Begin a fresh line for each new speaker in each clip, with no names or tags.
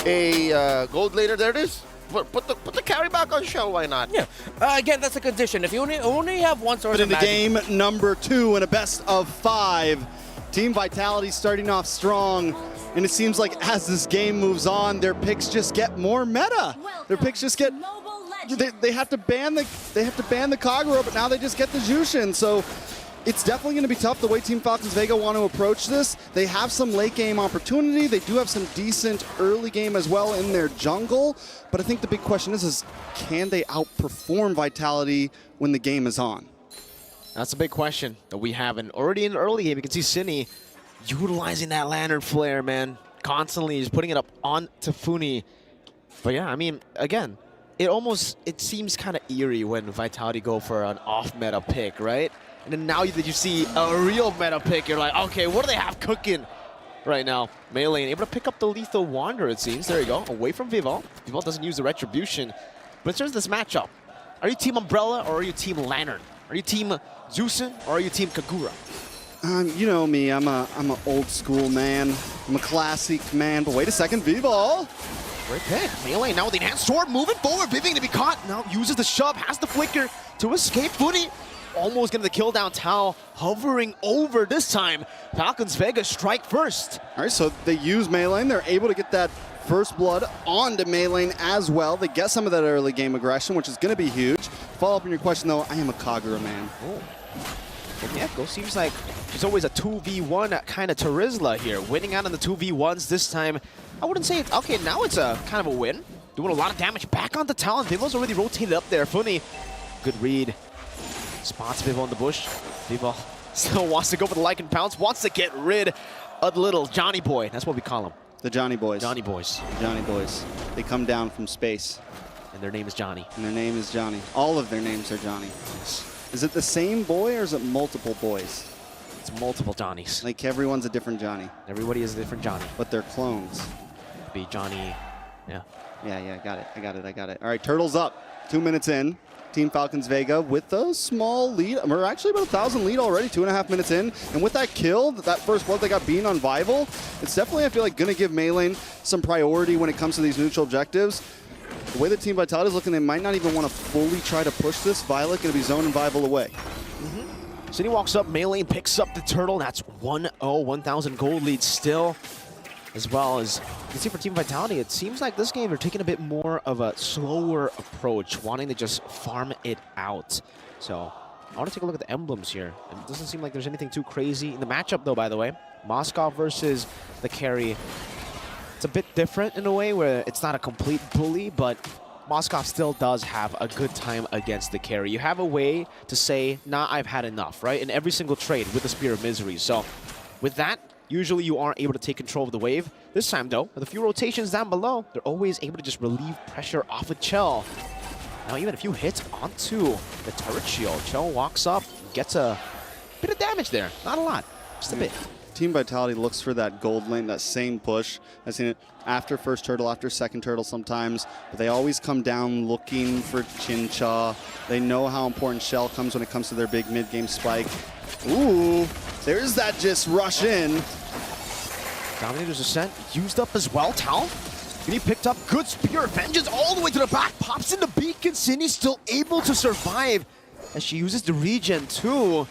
a gold laner. There it is. Put the carry back on Shell, why not?
Yeah. Again, that's a condition. If you only have one source
But
of
in the
magic.
game number 2 in a best of 5, Team Vitality starting off strong. And it seems like as this game moves on, their picks just get more meta. Their picks just get they have to ban the Kagura, but now they just get the Jushin. So it's definitely going to be tough the way Team FALCONS VEGA want to approach this. They have some late game opportunity. They do have some decent early game as well in their jungle. But I think the big question is can they outperform Vitality when the game is on?
That's a big question that we have. And already in the early game, you can see Cine utilizing that Lantern Flare, man. Constantly just putting it up on Tafuni. But yeah, I mean, again, it seems kind of eerie when Vitality go for an off-meta pick, right? And then now that you see a real meta pick, you're like, okay, what do they have cooking right now? Melee able to pick up the Lethal Wander, it seems. There you go, away from Vival. Vival doesn't use the Retribution. But in terms of this matchup, are you Team Umbrella or are you Team Lantern? Are you Team Jushin or are you Team Kagura?
You know me, I'm a old school man. I'm a classic man, but wait a second, Vival.
Great pick. Melee now with the enhanced sword, moving forward, Vivian to be caught. Now uses the shove, has the flicker to escape. Funi almost getting the kill down. Tao hovering over this time. FALCONS VEGA strike first.
All right, so they use Melee. They're able to get that first blood onto Melee as well. They get some of that early game aggression, which is going to be huge. Follow up on your question, though, I am a Kagura man.
Oh. Well, Echo seems like she's always a 2v1 kind of Terizla here. Winning out on the 2v1s this time. I wouldn't say it's... Okay, now it's a kind of a win. Doing a lot of damage back onto Talon. Vival's already rotated up there. Funi, good read. Spots Vival in the bush. Vival still wants to go for the Lycan Pounce. Wants to get rid of the little Johnny Boy. That's what we call him.
The Johnny Boys.
Johnny Boys.
Johnny Boys. They come down from space.
And their name is Johnny.
And their name is Johnny. All of their names are Johnny. Is it the same boy or is it multiple boys?
It's multiple Johnnies.
Like everyone's a different Johnny.
Everybody is a different Johnny.
But they're clones.
Be Johnny, yeah.
Yeah, got it. All right, Turtles up. 2 minutes in. Team FALCONS VEGA with a small lead. We're actually about 1,000 lead already, 2.5 minutes in. And with that kill, that first blood they got beaten on Vival, it's definitely, I feel like, going to give Melee some priority when it comes to these neutral objectives. The way that Team Vitality is looking, they might not even want to fully try to push this. Violet going to be zoning Vival away.
Cine walks up, Melee picks up the turtle. That's 1-0, 1,000 gold lead still. As well as, you can see for Team Vitality, it seems like this game they're taking a bit more of a slower approach, wanting to just farm it out. So, I want to take a look at the emblems here. It doesn't seem like there's anything too crazy. In the matchup, though, by the way, Moskov versus the carry, it's a bit different in a way where it's not a complete bully, but Moskov still does have a good time against the carry. You have a way to say, nah, I've had enough, right? In every single trade with the Spear of Misery. So, with that, usually you aren't able to take control of the wave. This time, though, with a few rotations down below, they're always able to just relieve pressure off of Chell. Now, even a few hits onto the turret shield. Chell walks up, gets a bit of damage there. Not a lot, just a bit.
Team Vitality looks for that gold lane, that same push. I've seen it after first turtle, after second turtle sometimes, but they always come down looking for Chincha. They know how important Shell comes when it comes to their big mid-game spike. Ooh, there's that just rush in.
Dominator's Ascent used up as well. Tao, and he picked up good Spear of Vengeance all the way to the back. Pops in the beacon. Cindy's still able to survive as she uses the regen too.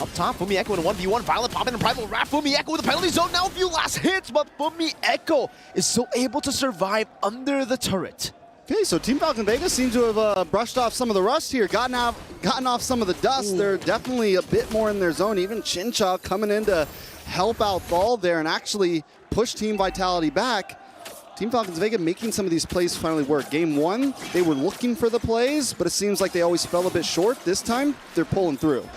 Up top, Fumi Echo in a 1v1. Violet popping in Primal Wrath. Fumi Echo with the penalty zone. Now a few last hits, but Fumi Echo is still able to survive under the turret.
Okay, so Team FALCONS VEGA seems to have brushed off some of the rust here, gotten off some of the dust. Ooh. They're definitely a bit more in their zone. Even Chincha coming in to help out Ball there and actually push Team Vitality back. Team FALCONS VEGA making some of these plays finally work. Game 1, they were looking for the plays, but it seems like they always fell a bit short. This time, they're pulling through.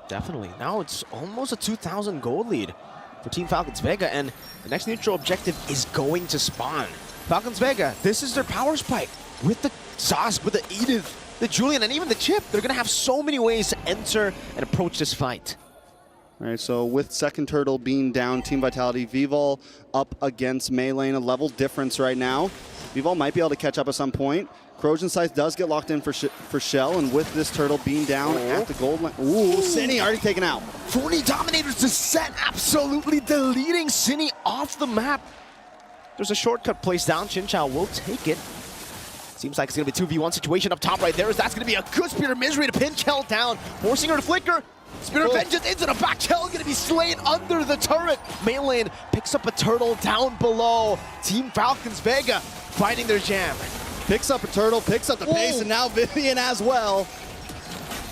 Definitely. Now it's almost a 2,000 gold lead for Team FALCONS VEGA, and the next neutral objective is going to spawn. FALCONS VEGA, this is their power spike. With the Zosk, with the Edith, the Julian, and even the Chip, they're going to have so many ways to enter and approach this fight.
All right, so with second turtle being down, Team Vitality, Vival up against Melee, a level difference right now. Vival might be able to catch up at some point. Corrosion Scythe does get locked in for Shell, and with this turtle being down at the gold line. Ooh, Cine already taken out.
40 Dominators to set, absolutely deleting Cine off the map. There's a shortcut placed down. Chinchao will take it. Seems like it's going to be a 2v1 situation up top right there. That's going to be a good Spear of Misery to pin Kel down. Forcing her to flicker. Spear of Vengeance into the back. Kel going to be slain under the turret. Maylane picks up a turtle down below. Team Falcons Vega finding their jam.
Picks up a turtle, picks up the pace, and now Vivian as well.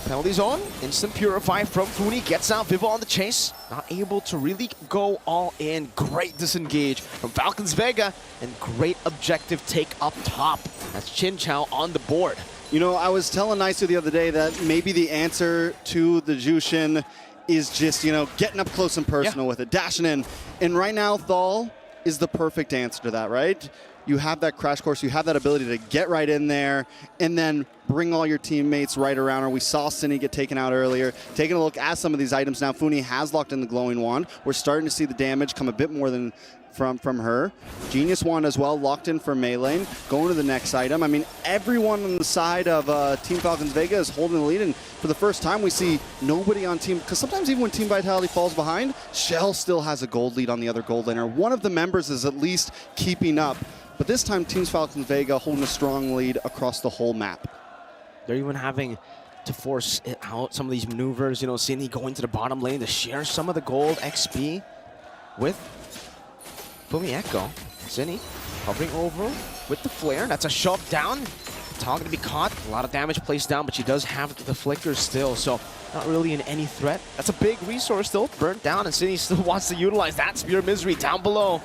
Penalty zone, instant purify from Funi, gets out, Vivo on the chase. Not able to really go all in. Great disengage from Falcons Vega, and great objective take up top. That's Chinchao on the board.
You know, I was telling Nicer the other day that maybe the answer to the Jushin is just, you know, getting up close and personal with it, dashing in. And right now, Thal is the perfect answer to that, right? You have that crash course, you have that ability to get right in there and then bring all your teammates right around her. We saw Cindy get taken out earlier. Taking a look at some of these items now, Funi has locked in the glowing wand. We're starting to see the damage come a bit more than from her. Genius wand as well, locked in for Maylane. Going to the next item. I mean, everyone on the side of Team Falcons Vega is holding the lead, and for the first time we see nobody on team, because sometimes even when Team Vitality falls behind, Shell still has a gold lead on the other gold laner. One of the members is at least keeping up. But this time, Team Falcons Vega holding a strong lead across the whole map.
They're even having to force it out, some of these maneuvers. You know, Cindy going to the bottom lane to share some of the gold XP with Fumi Echo. Cindy hovering over with the flare. That's a shove down. Tal going to be caught. A lot of damage placed down, but she does have the flicker still, so not really in any threat. That's a big resource still burnt down, and Cindy still wants to utilize that Spear of Misery down below.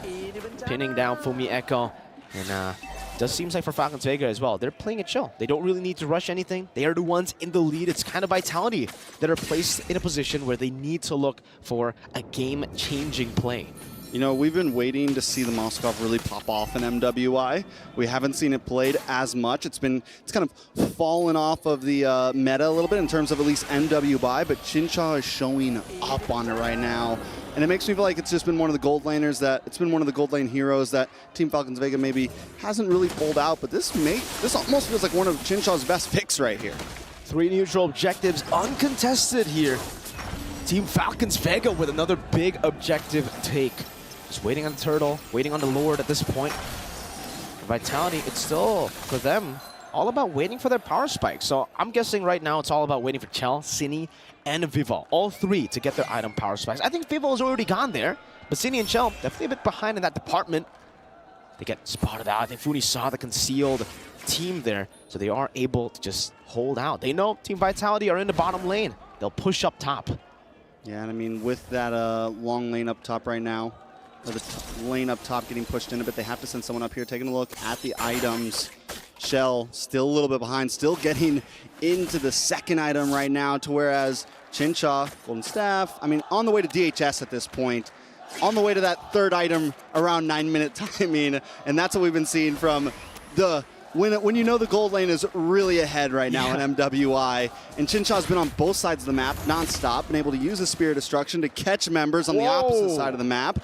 Pinning down Fumi Echo. And does seems like for Falcons Vega as well, they're playing it chill. They don't really need to rush anything. They are the ones in the lead. It's kind of Vitality that are placed in a position where they need to look for a game-changing play.
You know, we've been waiting to see the Moskov really pop off in MWI. We haven't seen it played as much. It's kind of fallen off of the meta a little bit in terms of at least MWI, but Chinchao is showing up on it right now. And it makes me feel like it's just been one of the gold laners it's been one of the gold lane heroes that Team Falcons Vega maybe hasn't really pulled out, but this almost feels like one of Chinchao's best picks right here.
3 neutral objectives uncontested here. Team Falcons Vega with another big objective take. Just waiting on the turtle, waiting on the Lord at this point. For Vitality, it's still, for them, all about waiting for their power spike. So I'm guessing right now it's all about waiting for Chell, Cine, and Vivo. All 3 to get their item power spikes. I think Vivo has already gone there, but Cine and Chell definitely a bit behind in that department. They get spotted out. I think Funi saw the concealed team there, so they are able to just hold out. They know Team Vitality are in the bottom lane. They'll push up top.
Yeah, and I mean, with that long lane up top right now, or the lane up top getting pushed in a bit, they have to send someone up here. Taking a look at the items. Shell still a little bit behind, still getting into the second item right now, to whereas Chinchao, Golden Staff, I mean, on the way to DHS at this point, on the way to that third item around 9-minute timing, and that's what we've been seeing from the, when you know the gold lane is really ahead right now in MWI, and Chinchao's been on both sides of the map non-stop, been able to use a Spear of Destruction to catch members on the opposite side of the map.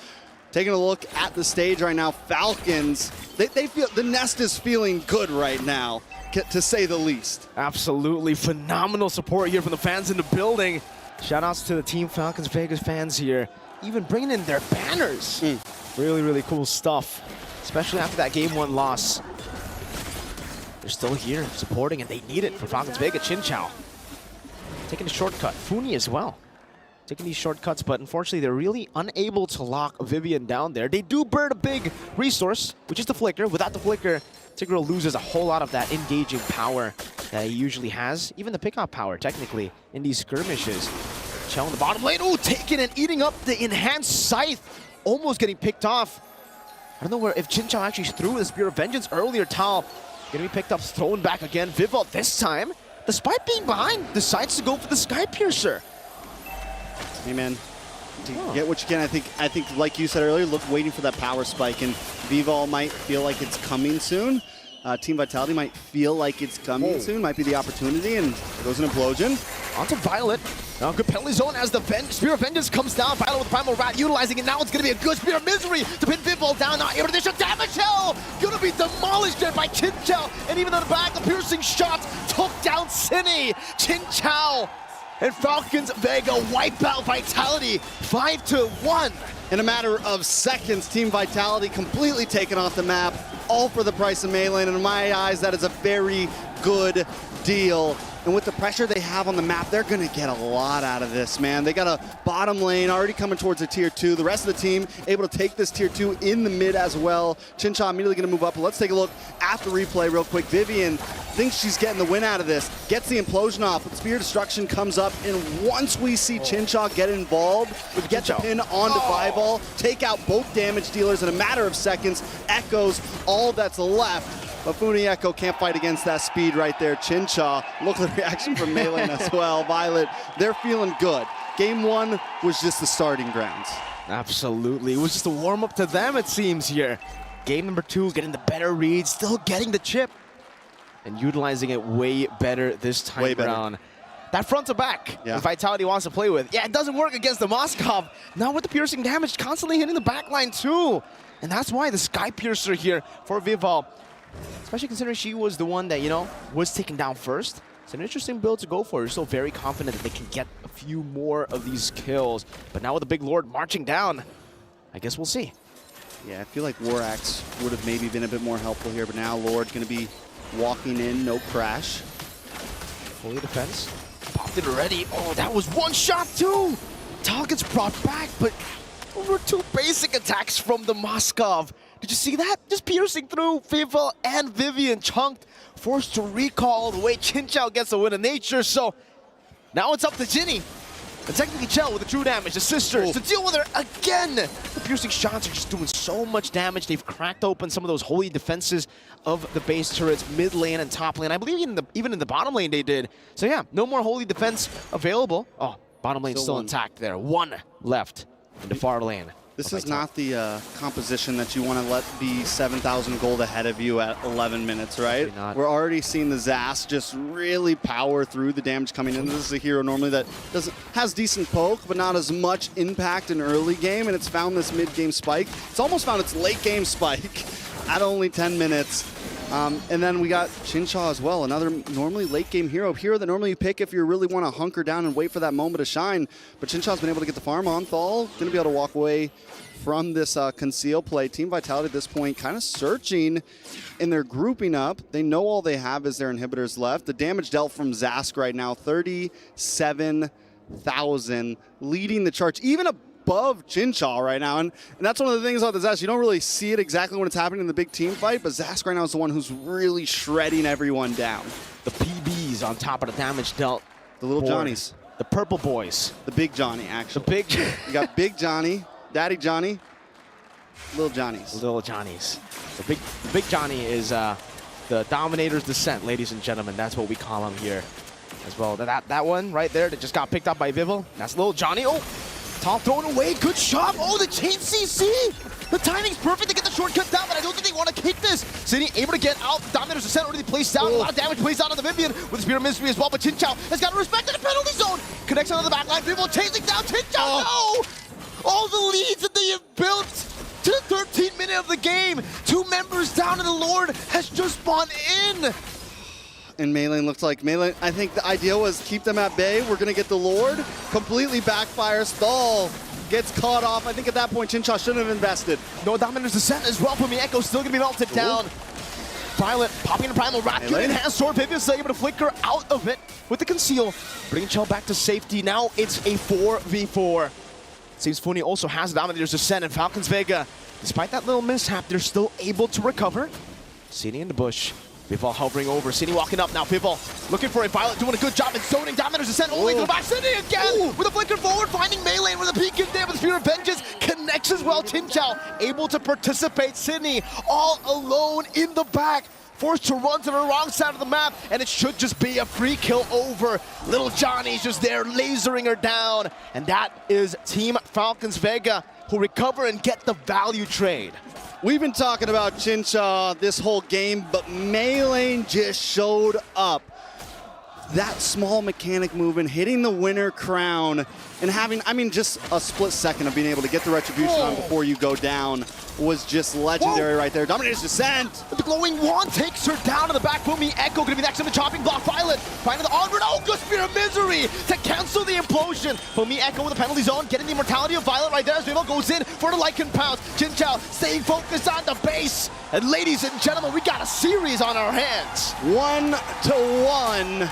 Taking a look at the stage right now, Falcons, they feel, the nest is feeling good right now, to say the least.
Absolutely phenomenal support here from the fans in the building. Shoutouts to the Team Falcons Vegas fans here, even bringing in their banners. Really, really cool stuff, especially after that Game 1 loss. They're still here supporting, and they need it for Falcons Vega. Chinchao taking a shortcut. Funi as well. Taking these shortcuts, but unfortunately they're really unable to lock Vivian down there. They do burn a big resource, which is the flicker. Without the flicker, Tigreal loses a whole lot of that engaging power that he usually has. Even the pickup power, technically, in these skirmishes. Chell in the bottom lane. Ooh, taking and eating up the enhanced scythe. Almost getting picked off. I don't know if Chinchao actually threw the Spear of Vengeance earlier. Tal gonna be picked up, thrown back again. Vivo this time, despite being behind, decides to go for the Sky Piercer.
Hey man, to get what you can. I think like you said earlier, waiting for that power spike, and Vivo might feel like it's coming soon. Team Vitality might feel like it's coming soon, might be the opportunity, and there goes an Implosion.
Onto Violet. Now good penalty zone as the Spear of Vengeance comes down. Violet with Primal Rat utilizing it. Now it's going to be a good Spear of Misery to pin Vivo down. Now additional damage. Hell, going to be demolished there by Chinchao, and even on the back, a piercing shot took down Cine. Chinchao and Falcons Vega wipe out Vitality 5-1.
In a matter of seconds, Team Vitality completely taken off the map, all for the price of melee, and in my eyes, that is a very good deal. And with the pressure they have on the map, they're gonna get a lot out of this, man. They got a bottom lane already coming towards a tier 2. The rest of the team able to take this tier 2 in the mid as well. Chincha immediately gonna move up, but let's take a look at the replay real quick. Vivian thinks she's getting the win out of this, gets the implosion off, but Spear Destruction comes up, and once we see Chincha get involved, we get the pin onto Vibal, take out both damage dealers in a matter of seconds, echoes all that's left. But Funi Echo can't fight against that speed right there. Chincha, look at the reaction from Melee as well. Violet, they're feeling good. Game 1 was just the starting grounds.
Absolutely. It was just a warm-up to them, it seems, here. Game number 2, getting the better read, still getting the chip, and utilizing it way better this time around. That front to back, that Vitality wants to play with. Yeah, it doesn't work against the Moskov. Now with the piercing damage, constantly hitting the backline too. And that's why the Sky Piercer here for Vival, especially considering she was the one that, you know, was taken down first. It's an interesting build to go for. You're still very confident that they can get a few more of these kills. But now with the Big Lord marching down, I guess we'll see.
Yeah, I feel like War Axe would have maybe been a bit more helpful here, but now Lord's going to be walking in, no crash.
Fully defense. Popped it already. Oh, that was one shot too! Tal gets brought back, but over 2 basic attacks from the Moskov. Did you see that? Just piercing through Vival and Vivian, chunked, forced to recall the way Chinchao gets a win of nature. So now it's up to Ginny and technically Chell with the true damage, the sisters, to deal with her again. The piercing shots are just doing so much damage. They've cracked open some of those holy defenses of the base turrets, mid lane and top lane. I believe even in the bottom lane they did. So yeah, no more holy defense available. Oh, bottom lane still intact there. 1 left in the far lane.
This is not the composition that you want to let be 7,000 gold ahead of you at 11 minutes, right? We're already seeing the Zas just really power through the damage coming in. This is a hero normally that has decent poke, but not as much impact in early game, and it's found this mid-game spike. It's almost found its late-game spike at only 10 minutes. And then we got Chincha as well, another normally late-game hero that normally you pick if you really want to hunker down and wait for that moment to shine. But Chincha's been able to get the farm on. Thal going to be able to walk away from this conceal play. Team Vitality at this point kind of searching and they're grouping up. They know all they have is their inhibitors left. The damage dealt from Zask right now, 37,000, leading the charge, even above Chincha right now. And that's one of the things about the Zask. You don't really see it exactly when it's happening in the big team fight, but Zask right now is the one who's really shredding everyone down.
The PBs on top of the damage dealt.
The little Johnnies.
The purple boys.
The big Johnny, actually.
The big.
You got Big Johnny, Daddy Johnny, Little Johnnies.
Little Johnnies. The big Johnny is the Dominator's Descent, ladies and gentlemen. That's what we call him here as well. That one right there that just got picked up by Vival. That's Little Johnny. Oh, Tal thrown away. Good shot. Oh, the chain CC. The timing's perfect to get the shortcut down, but I don't think they want to kick this. City able to get out. Dominator's Descent already placed down. A lot of damage placed down on the Vivian with the Spear of Mystery as well, but Chinchao has got to respect the penalty zone. Connects onto the backline. Vival chasing down Chinchao. No! All the leads that they have built to the 13th minute of the game. 2 members down and the Lord has just spawned in.
And Melee looks like Melee. I think the idea was keep them at bay. We're going to get the Lord. Completely backfires. Thal gets caught off. I think at that point, Chincha shouldn't have invested.
No Dominator's Descent as well from the Echo. Still going to be melted down. Violet popping the Primal Wrath. Good enhanced sword. Vivian's still able to flicker out of it with the conceal. Bringing Chell back to safety. Now it's a 4v4. Seems Funi also has Dominator's Descent, and Falcons Vega, despite that little mishap, they're still able to recover. Cini in the bush. Vival hovering over. Cini walking up now. Vival looking for a Violet, doing a good job in zoning. Dominator's Descent all the way to the back. Cini again with a flicker forward, finding Melee with a peek in there with the Spear of Vengeance. Connects as well. Chinchao able to participate. Cini all alone in the back. Forced to run to the wrong side of the map, and it should just be a free kill over. Little Johnny's just there lasering her down, and that is Team Falcons Vega who recover and get the value trade.
We've been talking about Chincha this whole game, but Melee just showed up. just that small mechanic movement, hitting the winner crown, and having, I mean, just a split second of being able to get the retribution on before you go down was just legendary right there. Dominator's Descent.
The glowing wand takes her down to the back. Boomy Echo gonna be next to the chopping block. Violet finding the onward. Oh, good Spear of Misery to cancel the implosion. Boomy Echo with the penalty zone, getting the immortality of Violet right there as Vivo goes in for the Lycan pounce. Jin Chao staying focused on the base. And ladies and gentlemen, we got a series on our hands.
1-1.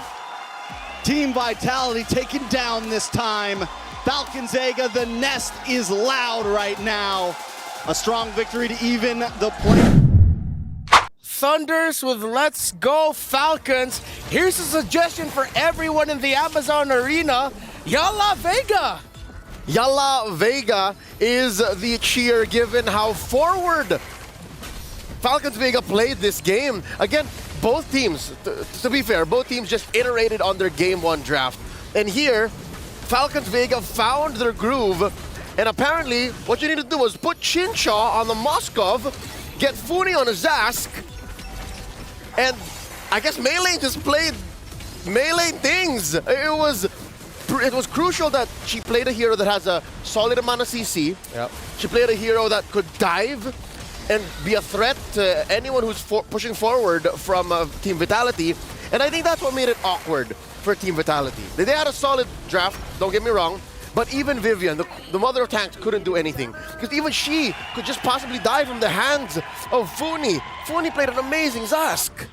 Team Vitality taken down this time. Falcons Vega, the nest is loud right now. A strong victory to even the play.
Thunders with Let's Go Falcons. Here's a suggestion for everyone in the Amazon arena. Yalla Vega!
Yalla Vega is the cheer given how forward Falcons Vega played this game. Again, both teams, to be fair, both teams just iterated on their Game 1 draft. And here, Falcons Vega found their groove. And apparently, what you need to do is put Chinchaw on the Moskov, get Funi on a Zask, and I guess Melee just played Melee things. It was crucial that she played a hero that has a solid amount of CC.
Yep.
She played a hero that could dive and be a threat to anyone who's pushing forward from Team Vitality. And I think that's what made it awkward for Team Vitality. They had a solid draft, don't get me wrong, but even Vivian, the mother of tanks, couldn't do anything. Because even she could just possibly die from the hands of Funi. Funi played an amazing Zask.